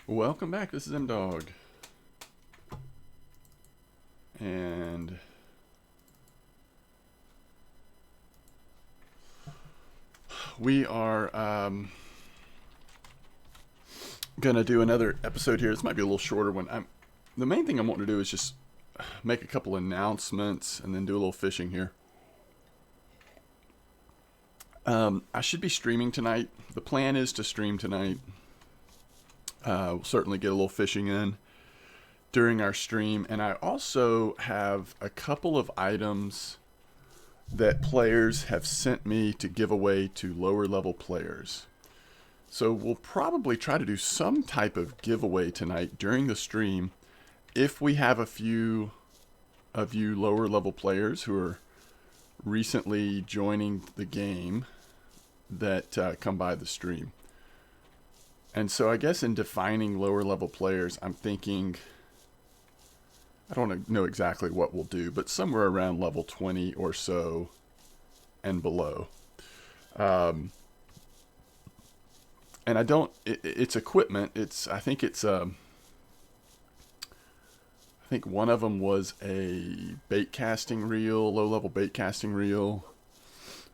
Welcome back. This is MDawg. And we are going to do another episode here. This might be a little shorter one. The main thing I want to do is just make a couple announcements and then do a little fishing here. I should be streaming tonight. The plan is to stream tonight. We'll certainly get a little fishing in during our stream. And I also have a couple of items that players have sent me to give away to lower level players. So we'll probably try to do some type of giveaway tonight during the stream if we have a few of you lower level players who are recently joining the game that come by the stream. And so I guess in defining lower level players, I'm thinking, I don't know exactly what we'll do, but somewhere around level 20 or so and below. And I don't, it's equipment. I think one of them was a bait casting reel, low level bait casting reel.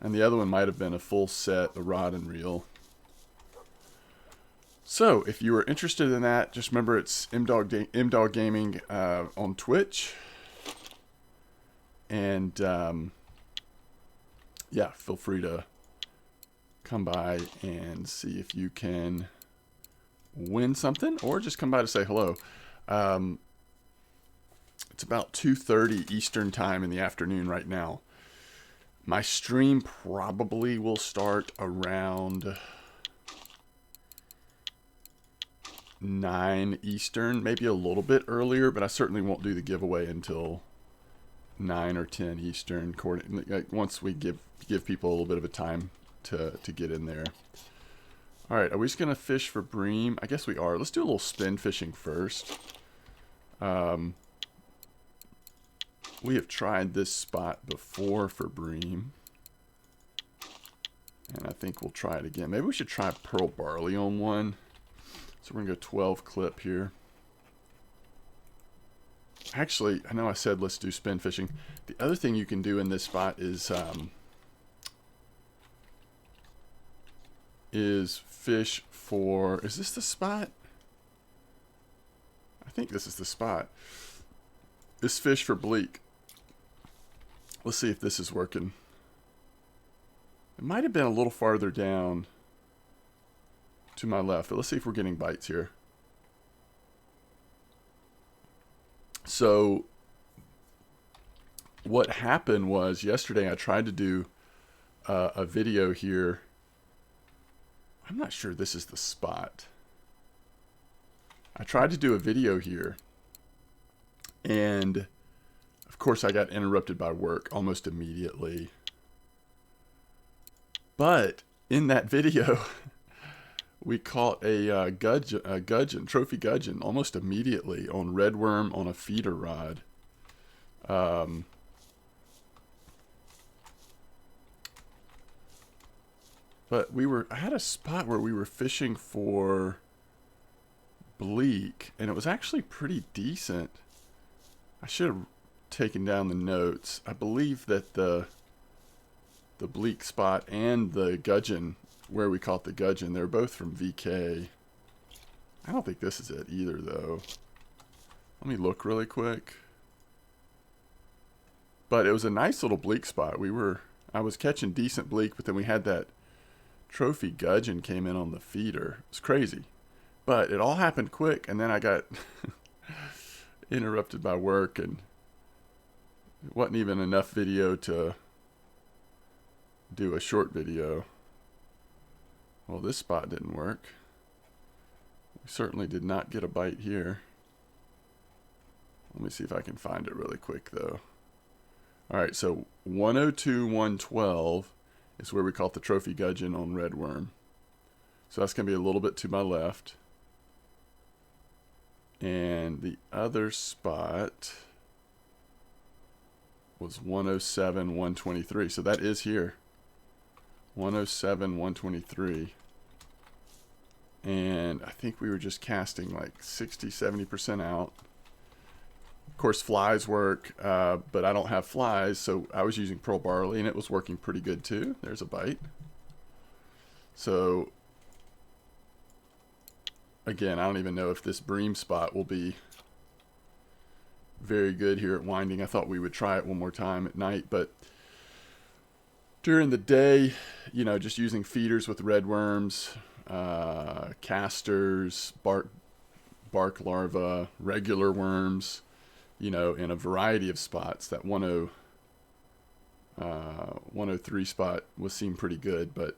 And the other one might have been a full set, a rod and reel. So, if you are interested in that, just remember it's MDawg Gaming on Twitch. And, yeah, feel free to come by and see if you can win something. Or just come by to say hello. It's about 2:30 Eastern Time in the afternoon right now. My stream probably will start around 9 Eastern, maybe a little bit earlier, but I certainly won't do the giveaway until 9 or 10 Eastern, once we give people a little bit of a time to get in there. All right, are we just going to fish for bream? I guess we are. Let's do a little spin fishing first. We have tried this spot before for bream, and I think we'll try it again. Maybe we should try pearl barley on one. So we're going to go 12 clip here. Actually, I know I said let's do spin fishing. The other thing you can do in this spot is fish for... Is this the spot? I think this is the spot. Is fish for bleak. Let's see if this is working. It might have been a little farther down to my left, but let's see if we're getting bites here. So what happened was yesterday I tried to do a video here. I'm not sure this is the spot. I tried to do a video here, and of course I got interrupted by work almost immediately. But in that video we caught a gudgeon, trophy gudgeon, almost immediately on redworm on a feeder rod. But I had a spot where we were fishing for bleak, and it was actually pretty decent. I should have taken down the notes. I believe that the bleak spot and the gudgeon, where we caught the gudgeon, they're both from VK. I don't think this is it either, though. Let me look really quick. But it was a nice little bleak spot. I was catching decent bleak, but then we had that trophy gudgeon came in on the feeder. It was crazy. But it all happened quick, and then I got interrupted by work, and it wasn't even enough video to do a short video. Well, this spot didn't work. We certainly did not get a bite here. Let me see if I can find it really quick, though. Alright, so 102, 112 is where we caught the trophy gudgeon on redworm. So that's going to be a little bit to my left. And the other spot was 107, 123. So that is here. 107, 123. And I think we were just casting like 60-70% out. Of course, flies work, but I don't have flies, so I was using pearl barley, and it was working pretty good too. There's a bite. So again, I don't even know if this bream spot will be very good here at winding. I thought we would try it one more time at night, but during the day, you know, just using feeders with red worms, casters, bark larvae, regular worms, you know, in a variety of spots. That 103 spot seemed pretty good, but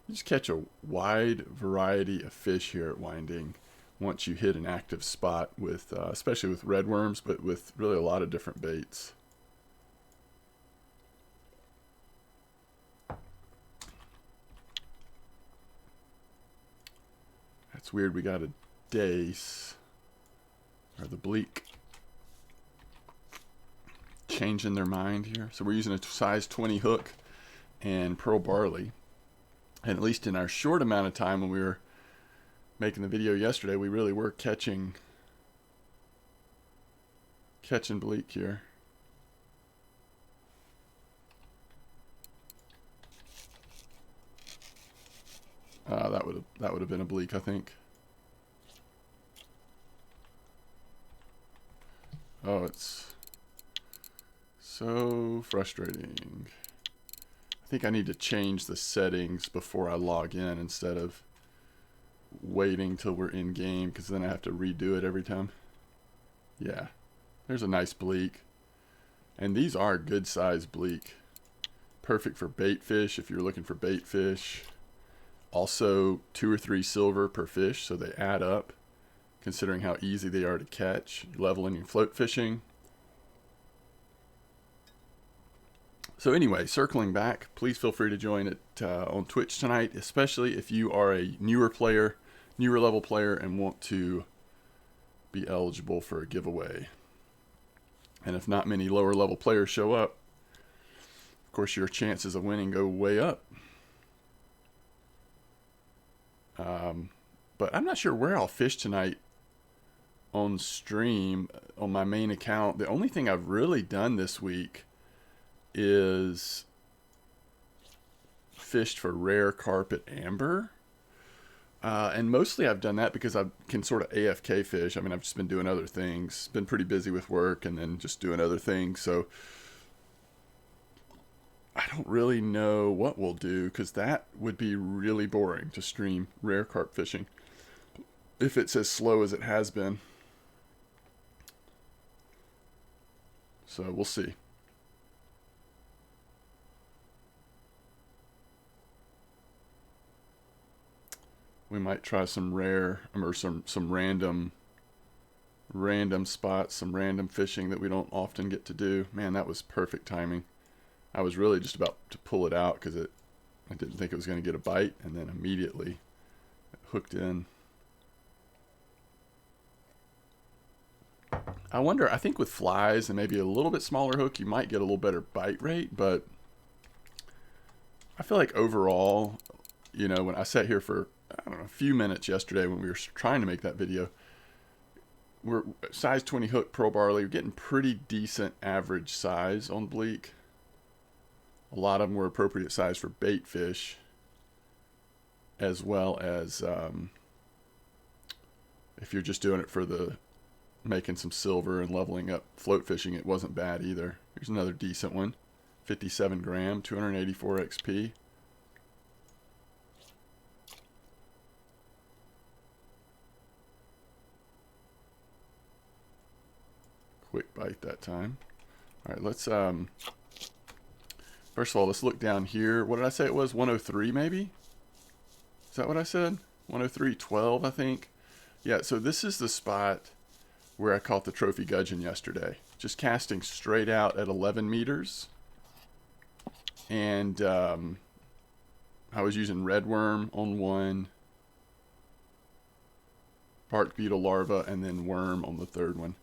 you just catch a wide variety of fish here at winding once you hit an active spot with, especially with red worms, but with really a lot of different baits. That's weird. We got a dace, or the bleak, changing their mind here. So we're using a size 20 hook and pearl barley. And at least in our short amount of time when we were making the video yesterday, we really were catching bleak here. That would have been a bleak, I think. Oh, it's so frustrating. I think I need to change the settings before I log in instead of waiting till we're in game, because then I have to redo it every time. Yeah, there's a nice bleak. And these are good size bleak. Perfect for bait fish if you're looking for bait fish. Also 2 or 3 silver per fish, so they add up considering how easy they are to catch. Leveling and float fishing. So anyway, circling back, please feel free to join it on Twitch tonight, especially if you are a newer level player, and want to be eligible for a giveaway. And if not many lower level players show up, of course your chances of winning go way up. But I'm not sure where I'll fish tonight on stream on my main account. The only thing I've really done this week is fished for rare carpet amber. And mostly I've done that because I can sort of AFK fish. I mean, I've just been doing other things. Been pretty busy with work and then just doing other things. So I don't really know what we'll do, because that would be really boring to stream rare carp fishing if it's as slow as it has been. So we'll see. We might try some rare, or some random spots, some random fishing that we don't often get to do. Man, that was perfect timing. I was really just about to pull it out because I didn't think it was going to get a bite, and then immediately hooked in. I wonder, I think with flies and maybe a little bit smaller hook, you might get a little better bite rate, but I feel like overall, you know, when I sat here for, I don't know, a few minutes yesterday when we were trying to make that video, we're size 20 hook pearl barley, we're getting pretty decent average size on bleak. A lot of them were appropriate size for bait fish, as well as if you're just doing it for the making some silver and leveling up float fishing, it wasn't bad either. Here's another decent one, 57 gram, 284 XP. Quick bite that time. All right, let's first of all, let's look down here. What did I say it was? 103 maybe? Is that what I said? 103.12, I think. Yeah, so this is the spot where I caught the trophy gudgeon yesterday. Just casting straight out at 11 meters. And I was using red worm on one, bark beetle larva, and then worm on the third one.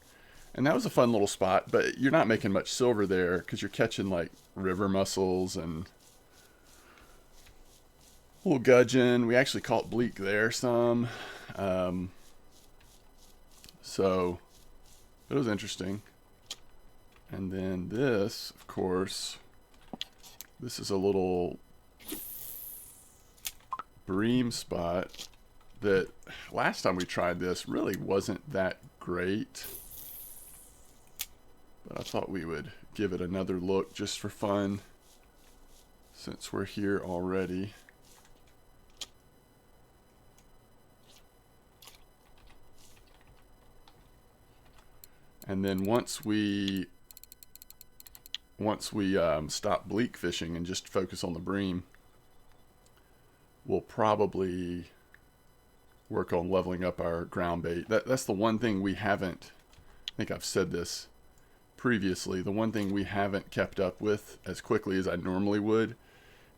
And that was a fun little spot, but you're not making much silver there because you're catching like river mussels and Little gudgeon. We actually caught bleak there some. Um, so it was interesting. And then this, of course, this is a little Bream spot that last time we tried this really wasn't that great. But I thought we would give it another look just for fun since we're here already. And then once we stop bleak fishing and just focus on the bream, we'll probably work on leveling up our ground bait. That's the one thing we haven't, I think I've said this previously, the one thing we haven't kept up with as quickly as I normally would,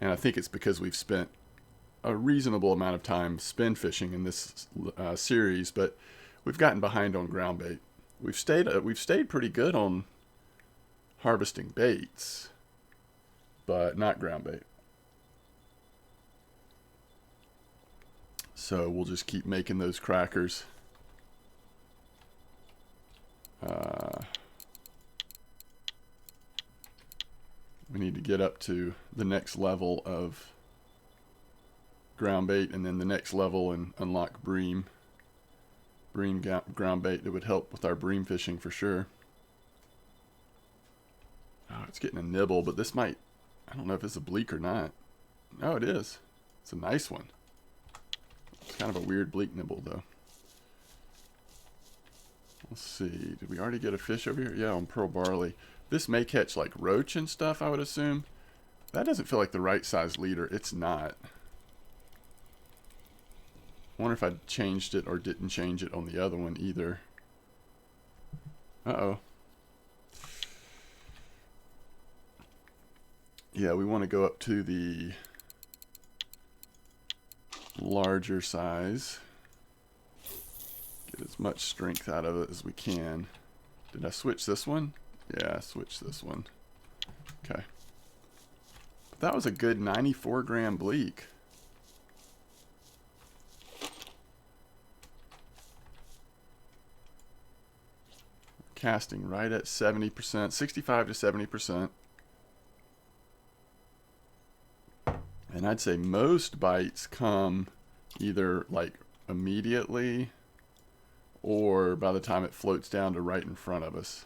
and I think it's because we've spent a reasonable amount of time spin fishing in this series, but we've gotten behind on ground bait. We've stayed pretty good on harvesting baits, but not ground bait. So we'll just keep making those crackers. We need to get up to the next level of ground bait, and then the next level and unlock bream ground bait that would help with our bream fishing for sure. Oh, it's getting a nibble, but this might, I don't know if it's a bleak or not. No, it is. It's a nice one. It's kind of a weird bleak nibble though. Let's see, did we already get a fish over here? Yeah, on pearl barley. This may catch like roach and stuff, I would assume. That doesn't feel like the right size leader. It's not. I wonder if I changed it or didn't change it on the other one either. Uh-oh. Yeah, we want to go up to the larger size. Get as much strength out of it as we can. Did I switch this one? Yeah, I switched this one. Okay. But that was a good 94 gram bleak. Casting right at 70%, 65 to 70%. And I'd say most bites come either like immediately or by the time it floats down to right in front of us.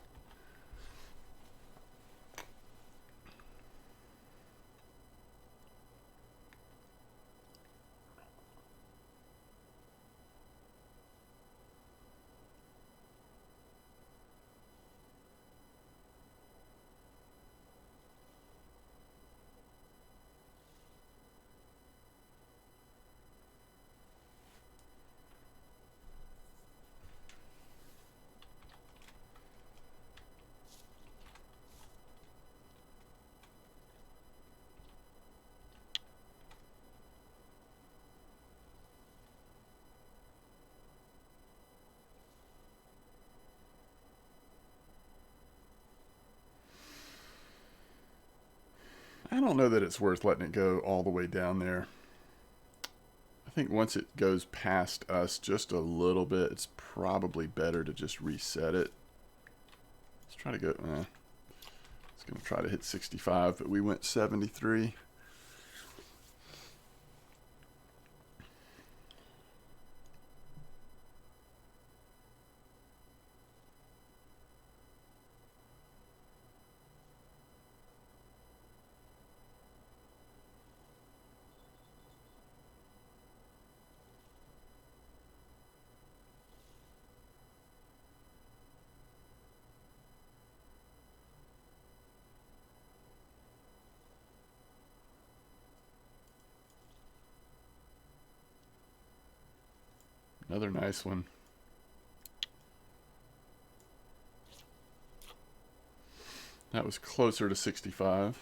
I don't know that it's worth letting it go all the way down there. I think once it goes past us just a little bit, it's probably better to just reset it. Let's try to go, it's going to try to hit 65, but we went 73. Another nice one. That was closer to 65.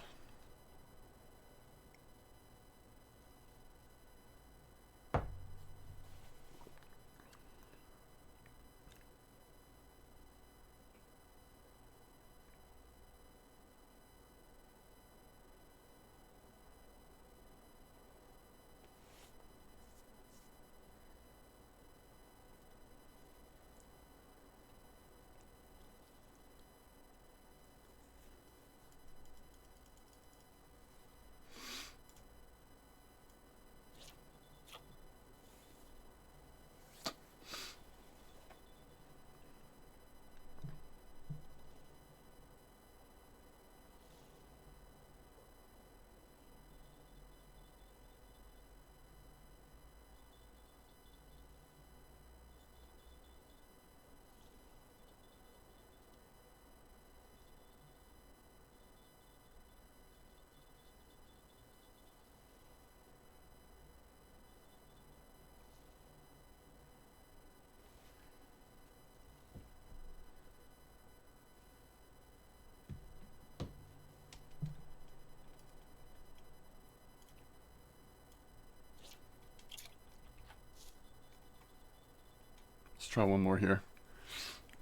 try one more here,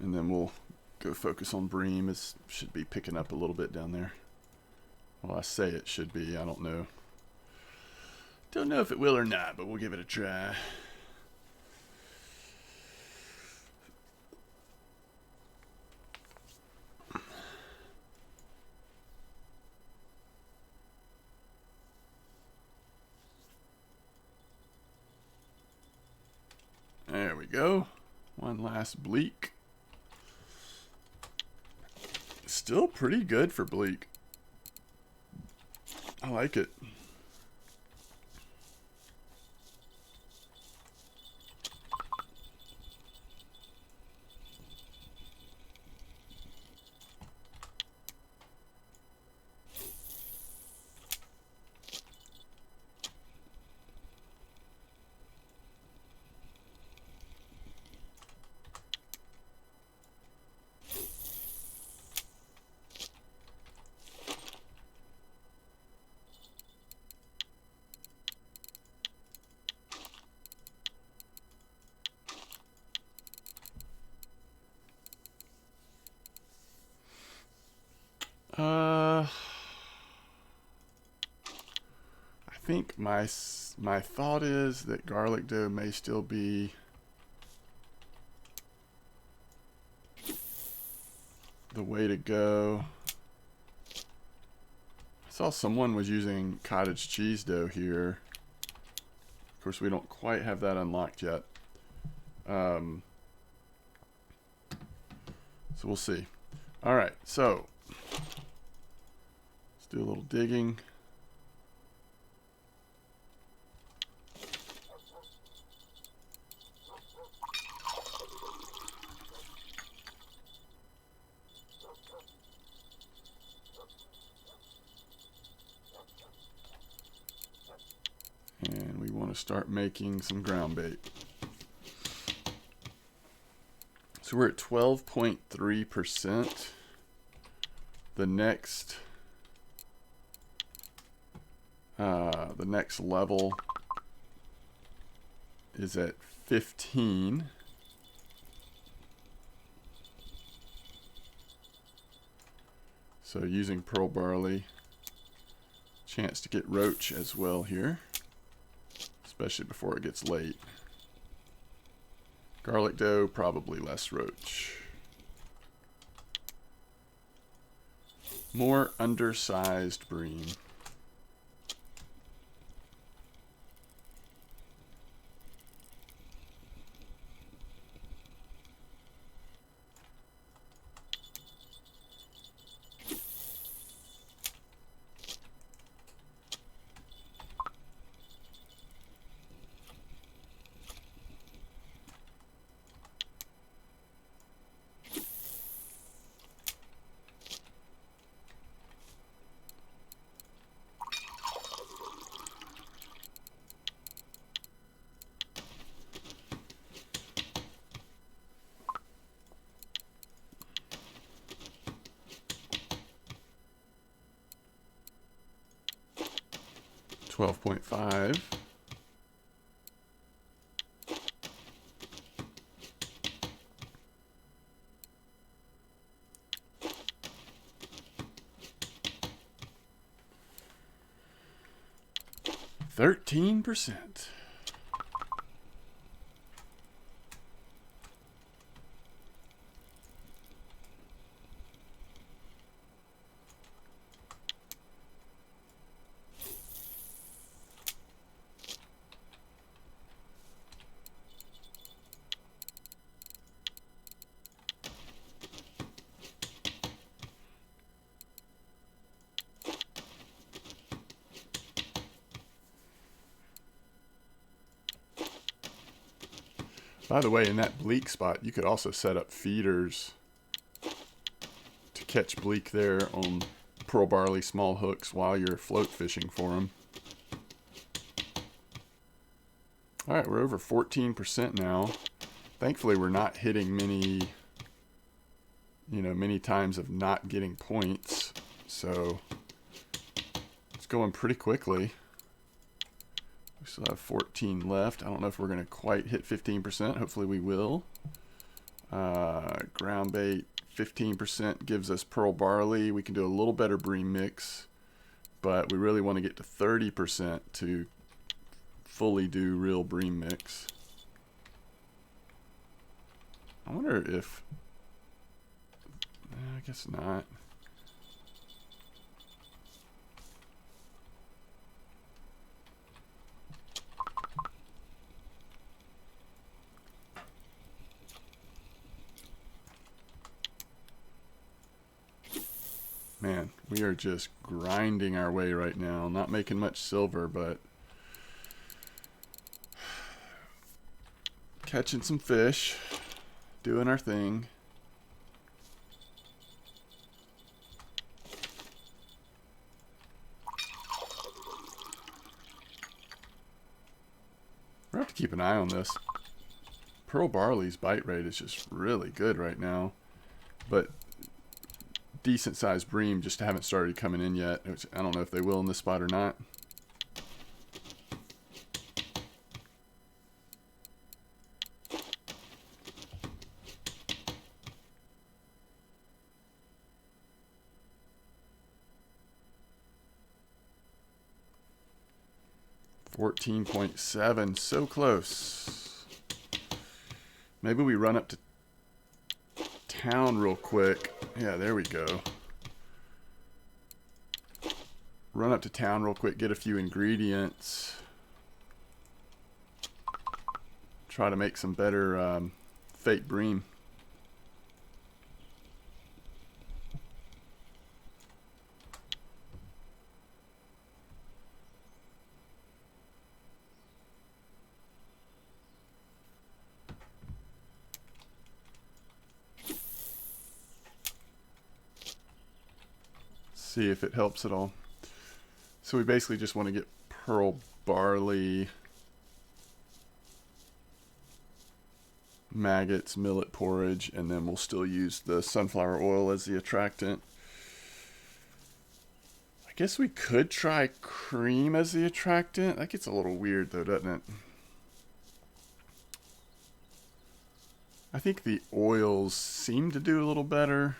and then we'll go focus on Bream. It should be picking up a little bit down there. Well, I say it should be. I don't know. Don't know if it will or not, but we'll give it a try. There we go. One last Bleak. Still pretty good for Bleak. I like it. I think my thought is that garlic dough may still be the way to go. I saw someone was using cottage cheese dough here. Of course, we don't quite have that unlocked yet. So we'll see. All right, so let's do a little digging. And we want to start making some ground bait. So we're at 12.3%. The next level is at 15. So using pearl barley, chance to get roach as well here, especially before it gets late. Garlic dough, probably less roach. More undersized Bream. $12.5. $13%. By the way, in that Bleak spot, you could also set up feeders to catch Bleak there on pearl barley small hooks while you're float fishing for them. All right, we're over 14% now. Thankfully, we're not hitting many times of not getting points. So it's going pretty quickly. We still have 14 left. I don't know if we're going to quite hit 15%. Hopefully we will. Ground bait, 15% gives us pearl barley. We can do a little better bream mix, but we really want to get to 30% to fully do real bream mix. I wonder if... I guess not. Man, we are just grinding our way right now. Not making much silver, but catching some fish, doing our thing. We're gonna have to keep an eye on this. Pearl barley's bite rate is just really good right now, but decent sized bream just haven't started coming in yet, which I don't know if they will in this spot or not. $14.7, so close. Maybe we run up to town real quick. Yeah, there we go. Run up to town real quick, get a few ingredients. Try to make some better fake bream. See if it helps at all. So we basically just want to get pearl barley, maggots, millet porridge, and then we'll still use the sunflower oil as the attractant. I guess we could try cream as the attractant. That gets a little weird though, doesn't it? I think the oils seem to do a little better.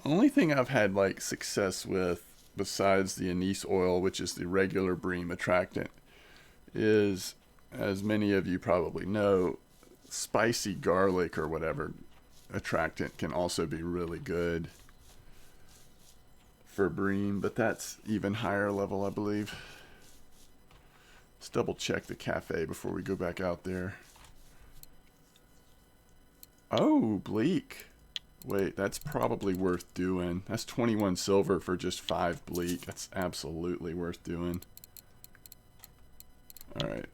Only thing I've had like success with besides the anise oil, which is the regular bream attractant, is, as many of you probably know, spicy garlic or whatever attractant can also be really good for bream, but that's even higher level, I believe. Let's double check the cafe before we go back out there. Oh, Bleak. Wait, that's probably worth doing. That's 21 silver for just 5 Bleak. That's absolutely worth doing. Alright.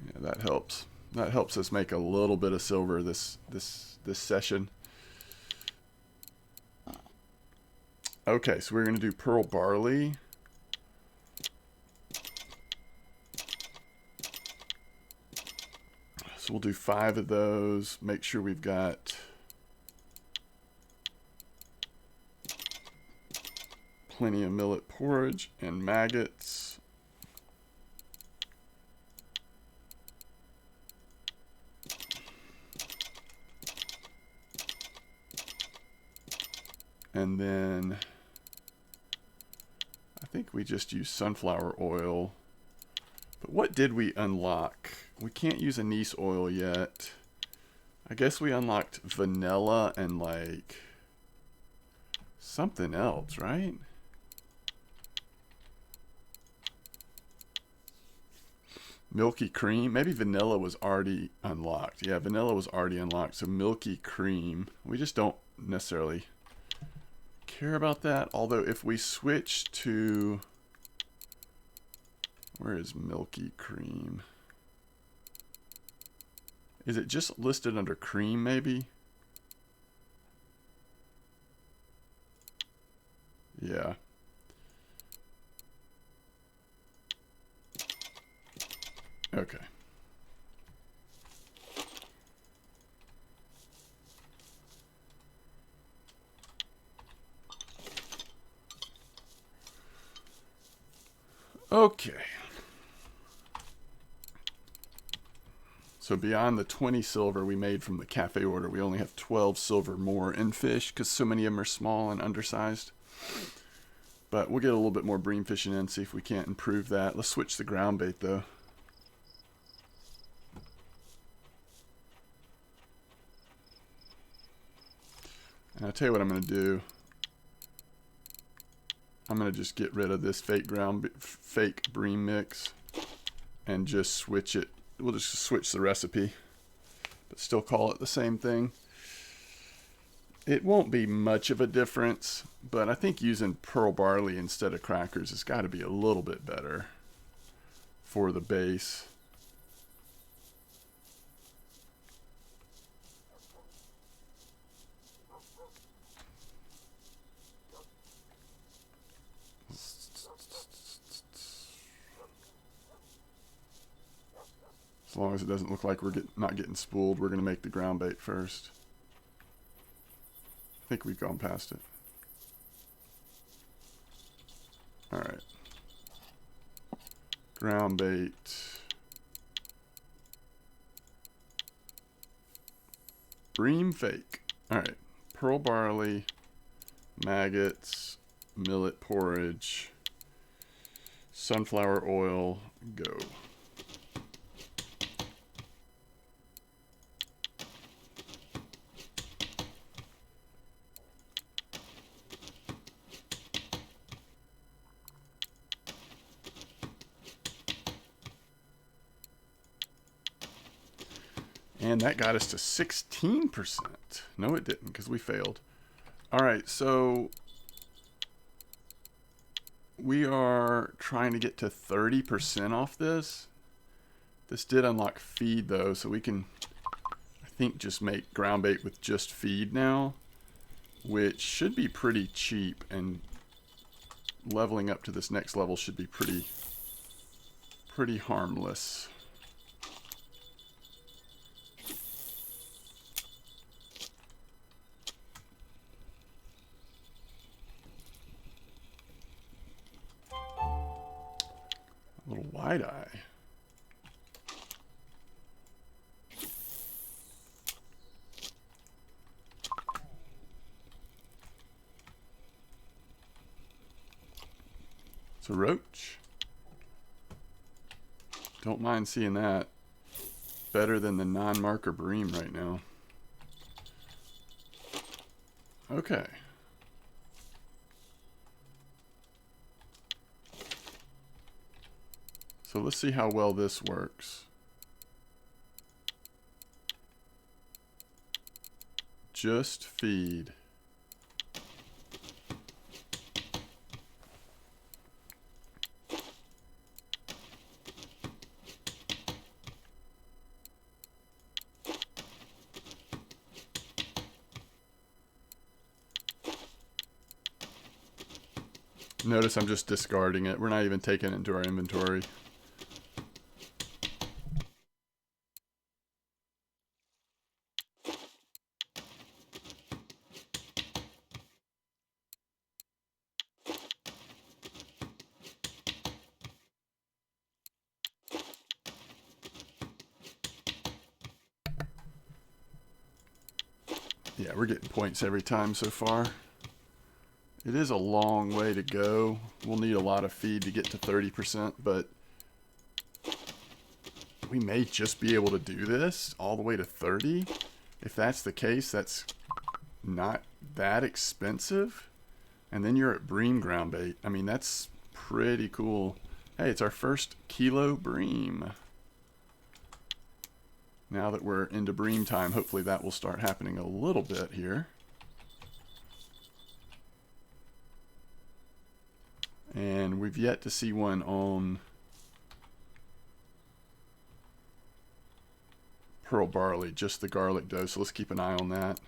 Yeah, that helps. That helps us make a little bit of silver this session. Okay, so we're going to do pearl barley. So we'll do 5 of those. Make sure we've got plenty of millet porridge and maggots. And then I think we just use sunflower oil. But what did we unlock? We can't use anise oil yet. I guess we unlocked vanilla and like something else, right? Milky cream. Maybe vanilla was already unlocked. Yeah, vanilla was already unlocked. So milky cream. We just don't necessarily care about that. Although if we switch to... Where is milky cream? Is it just listed under cream, maybe? Yeah. Okay. Okay. So beyond the 20 silver we made from the cafe order, we only have 12 silver more in fish because so many of them are small and undersized. But we'll get a little bit more bream fishing in, see if we can't improve that. Let's switch the ground bait though. And I'll tell you what I'm going to do. I'm going to just get rid of this fake bream mix and just switch it. We'll just switch the recipe, but still call it the same thing. It won't be much of a difference, but I think using pearl barley instead of crackers has got to be a little bit better for the base. As long as it doesn't look like we're not getting spooled, we're going to make the ground bait first. I think we've gone past it. All right. Ground bait. Bream fake. All right. Pearl barley, maggots, millet porridge, sunflower oil, go. And that got us to 16%. No, it didn't, because we failed. All right, so we are trying to get to 30% off this. This did unlock feed, though, so we can, I think, just make ground bait with just feed now, which should be pretty cheap, and leveling up to this next level should be pretty harmless. A little wide eye. It's a roach. Don't mind seeing that. Better than the non-marker bream right now. Okay. So let's see how well this works. Just feed. Notice I'm just discarding it. We're not even taking it into our inventory. Yeah, we're getting points every time so far. It is a long way to go. We'll need a lot of feed to get to 30%, but we may just be able to do this all the way to 30. If that's the case, that's not that expensive. And then you're at bream ground bait. I mean, that's pretty cool. Hey, it's our first kilo bream. Now that we're into bream time, hopefully that will start happening a little bit here. And we've yet to see one on pearl barley, just the garlic dough, so let's keep an eye on that.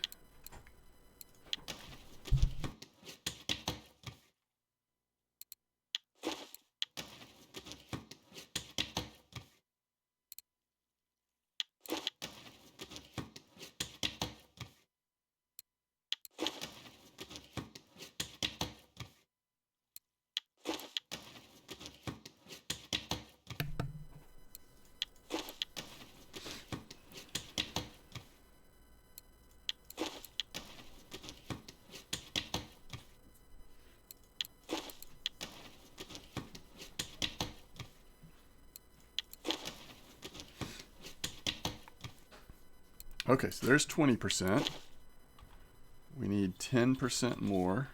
Okay, so there's 20%. We need 10% more.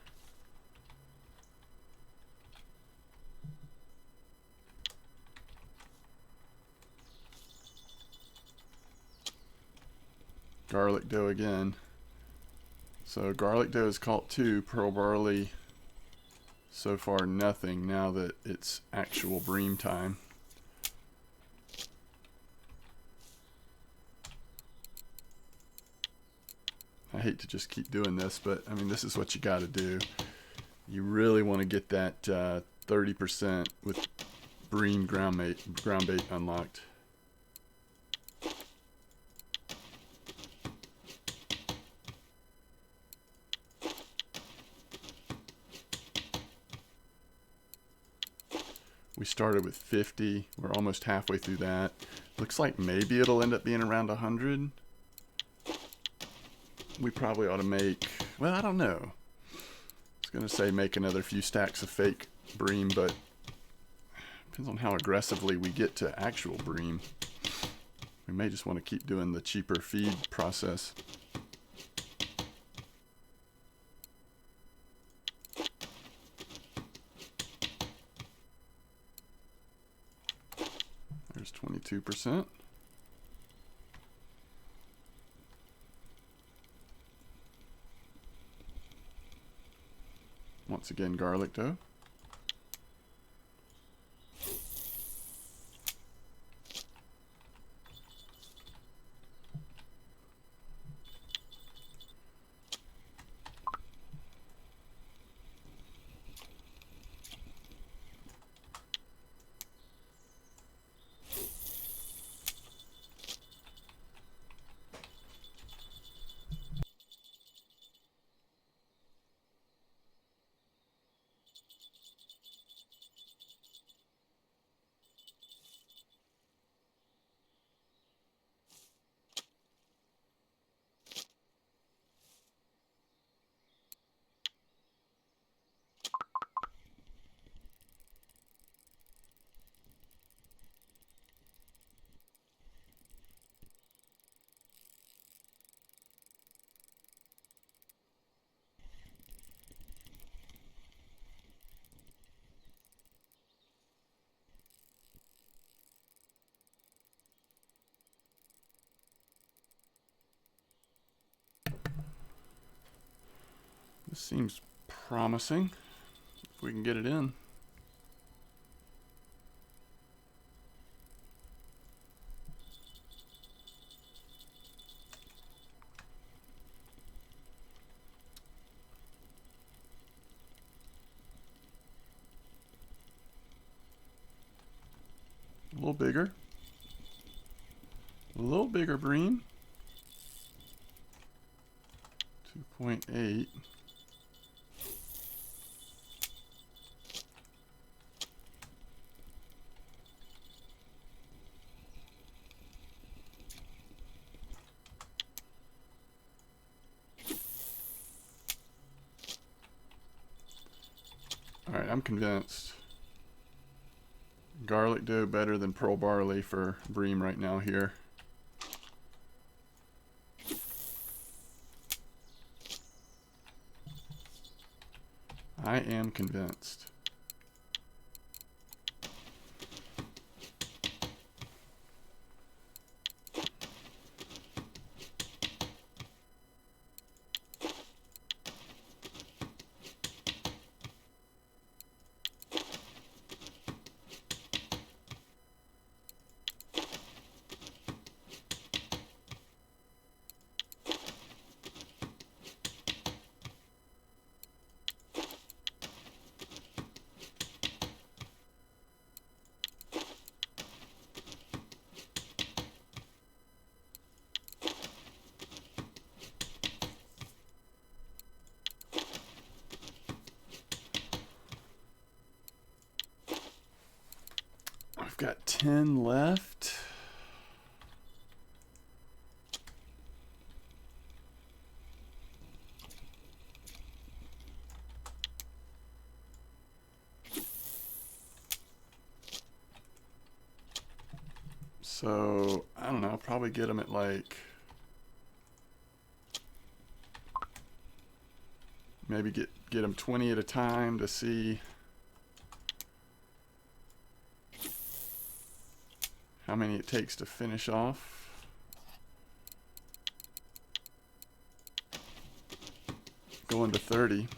Garlic dough again. So garlic dough is caught 2, pearl barley so far nothing now that it's actual bream time. I hate to just keep doing this, but I mean, this is what you got to do. You really want to get that 30% with Bream ground bait unlocked. We started with 50. We're almost halfway through that. Looks like maybe it'll end up being around 100. We probably ought to make, well, I don't know. I was going to say make another few stacks of fake Bream, but depends on how aggressively we get to actual Bream. We may just want to keep doing the cheaper feed process. There's 22%. Once again, garlic dough. This seems promising, if we can get it in. A little bigger. A little bigger Bream. 2.8. Alright, I'm convinced. Garlic dough better than pearl barley for Bream right now here. I am convinced. I've got 10 left. So, I don't know, I'll probably get them at like maybe get them 20 at a time to see how many it takes to finish off. Going to 30.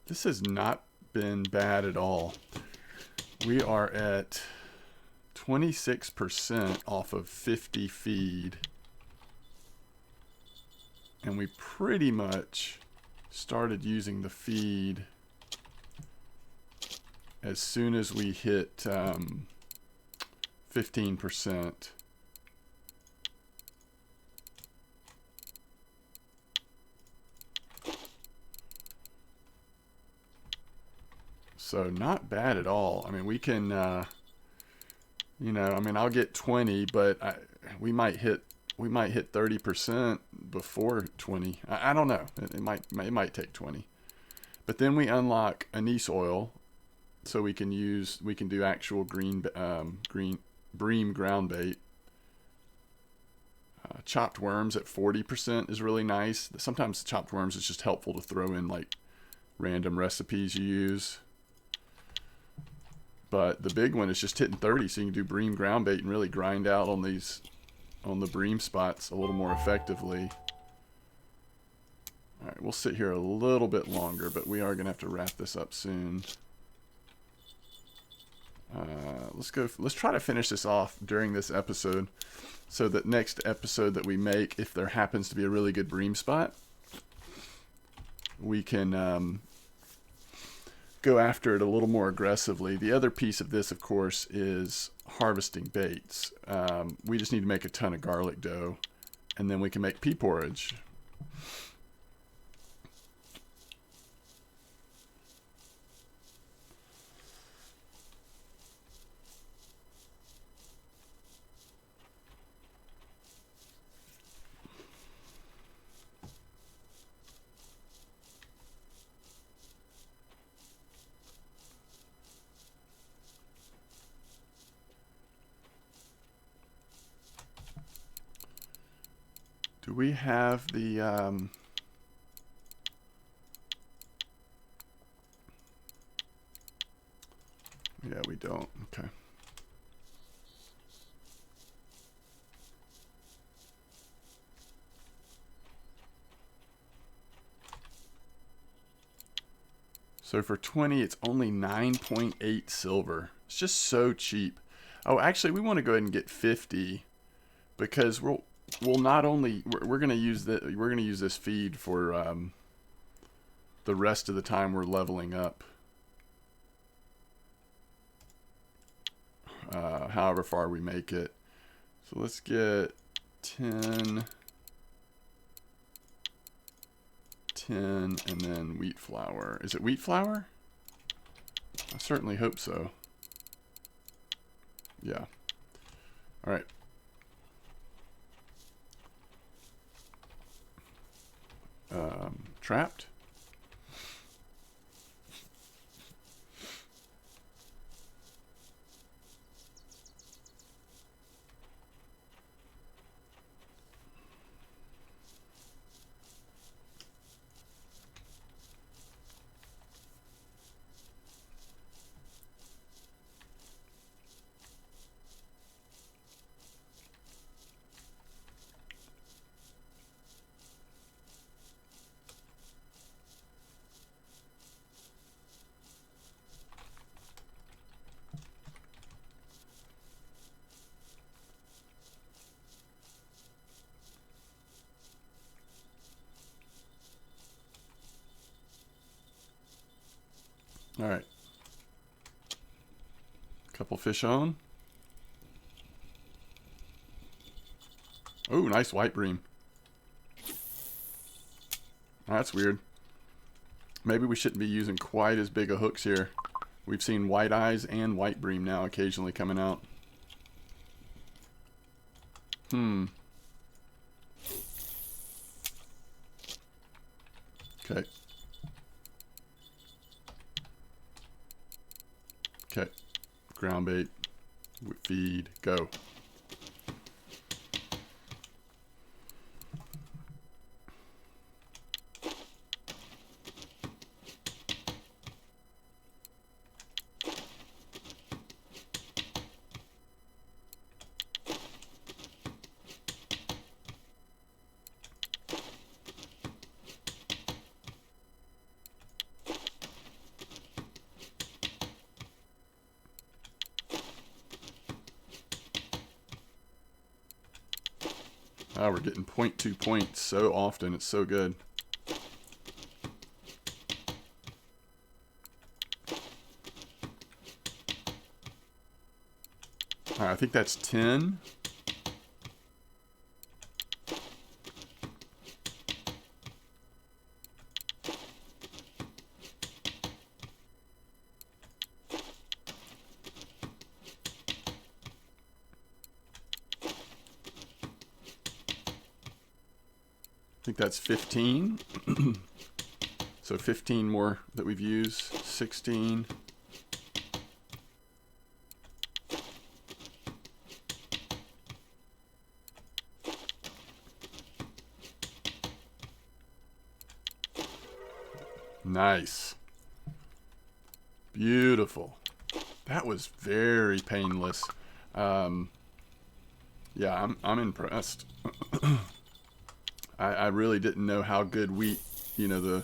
This has not been bad at all. We are at 26% off of 50 feed. And we pretty much started using the feed as soon as we hit 15%. So not bad at all. I mean, we can, you know, I mean, I'll get 20, but we might hit 30% before 20. I don't know. It might take 20. But then we unlock anise oil, so we can do actual green bream ground bait. Chopped worms at 40% is really nice. Sometimes chopped worms is just helpful to throw in like random recipes you use. But the big one is just hitting 30, so you can do bream ground bait and really grind out on the bream spots a little more effectively. All right, we'll sit here a little bit longer, but we are going to have to wrap this up soon. Let's try to finish this off during this episode, so that next episode that we make, if there happens to be a really good bream spot, we can go after it a little more aggressively. The other piece of this, of course, is harvesting baits. We just need to make a ton of garlic dough, and then we can make pea porridge. Do we have the yeah, we don't. Okay. So for 20, it's only 9.8 silver. It's just so cheap. Oh, actually, we want to go ahead and get 50 because we'll not only we're going to use this feed for the rest of the time we're leveling up. However far we make it. So let's get 10, and then wheat flour. Is it wheat flour? I certainly hope so. Yeah. All right. Trapped. All right. Couple fish on. Ooh, nice white bream. That's weird. Maybe we shouldn't be using quite as big of hooks here. We've seen white eyes and white bream now occasionally coming out. Okay. Okay. Ground bait. Feed. Go. Oh, we're getting 0.2 points so often. It's so good. All right, I think that's 10. I think that's 15. So 15 more that we've used. 16. Nice. Beautiful. That was very painless. Yeah, I'm impressed. I really didn't know how good wheat, the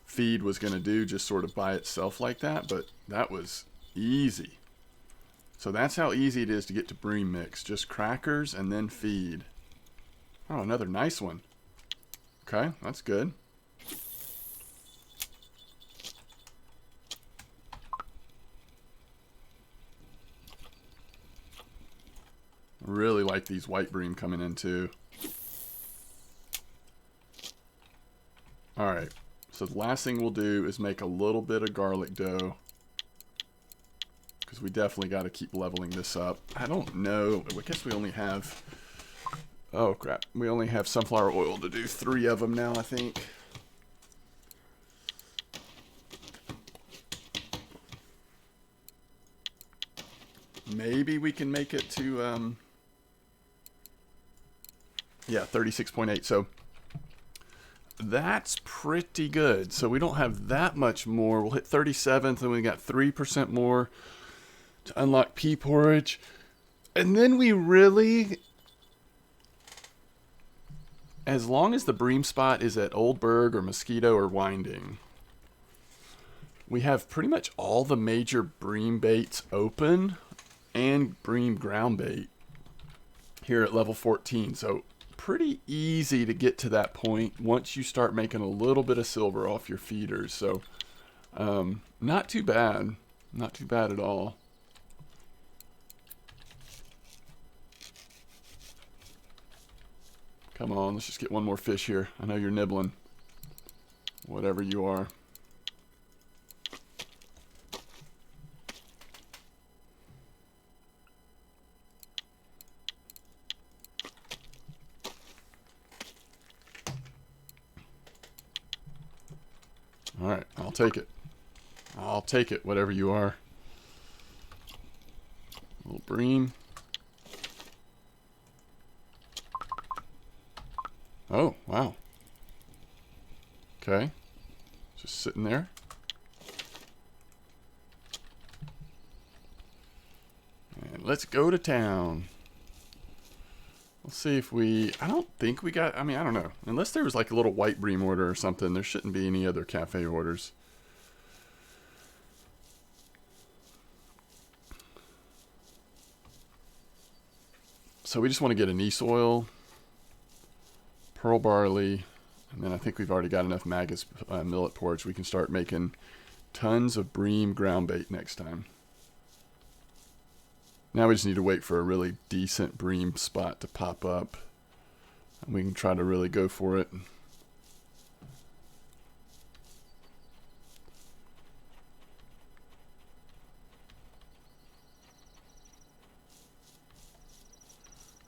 feed was going to do just sort of by itself like that, but that was easy. So that's how easy it is to get to Bream mix. Just crackers and then feed. Oh, another nice one. Okay, that's good. Really like these white bream coming in too. Alright, so the last thing we'll do is make a little bit of garlic dough. Because we definitely got to keep leveling this up. I don't know, I guess we only have... Oh crap, we only have sunflower oil to do 3 of them now, I think. Maybe we can make it to... Yeah, 36.8. So that's pretty good. So we don't have that much more. We'll hit 37th, and we got 3% more to unlock pea porridge. And then we really, as long as the bream spot is at Old Berg or Mosquito or Winding, we have pretty much all the major bream baits open and bream ground bait here at level 14. So pretty easy to get to that point once you start making a little bit of silver off your feeders. So not too bad. Not too bad at all. Come on, let's just get one more fish here. I know you're nibbling. Whatever you are. All right, I'll take it. I'll take it, whatever you are. A little bream. Oh, wow. Okay. Just sitting there. And let's go to town. Let's see if we... I don't think we got... I mean, I don't know. Unless there was like a little white bream order or something, there shouldn't be any other cafe orders. So we just want to get anise oil, pearl barley, and then I think we've already got enough Magus millet porridge. We can start making tons of bream ground bait next time. Now we just need to wait for a really decent bream spot to pop up. We can try to really go for it.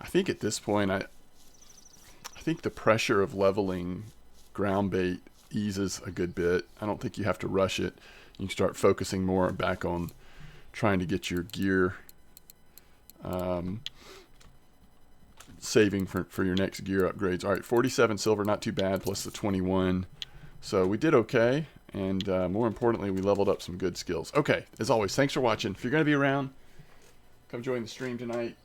I think at this point, I think the pressure of leveling ground bait eases a good bit. I don't think you have to rush it. You can start focusing more back on trying to get your gear, saving for your next gear upgrades. All right, 47 silver, not too bad, plus the 21. So we did okay, and more importantly, we leveled up some good skills. Okay, as always, thanks for watching. If you're going to be around, come join the stream tonight.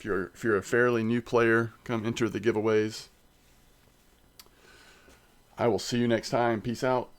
If you're a fairly new player, come enter the giveaways. I will see you next time. Peace out.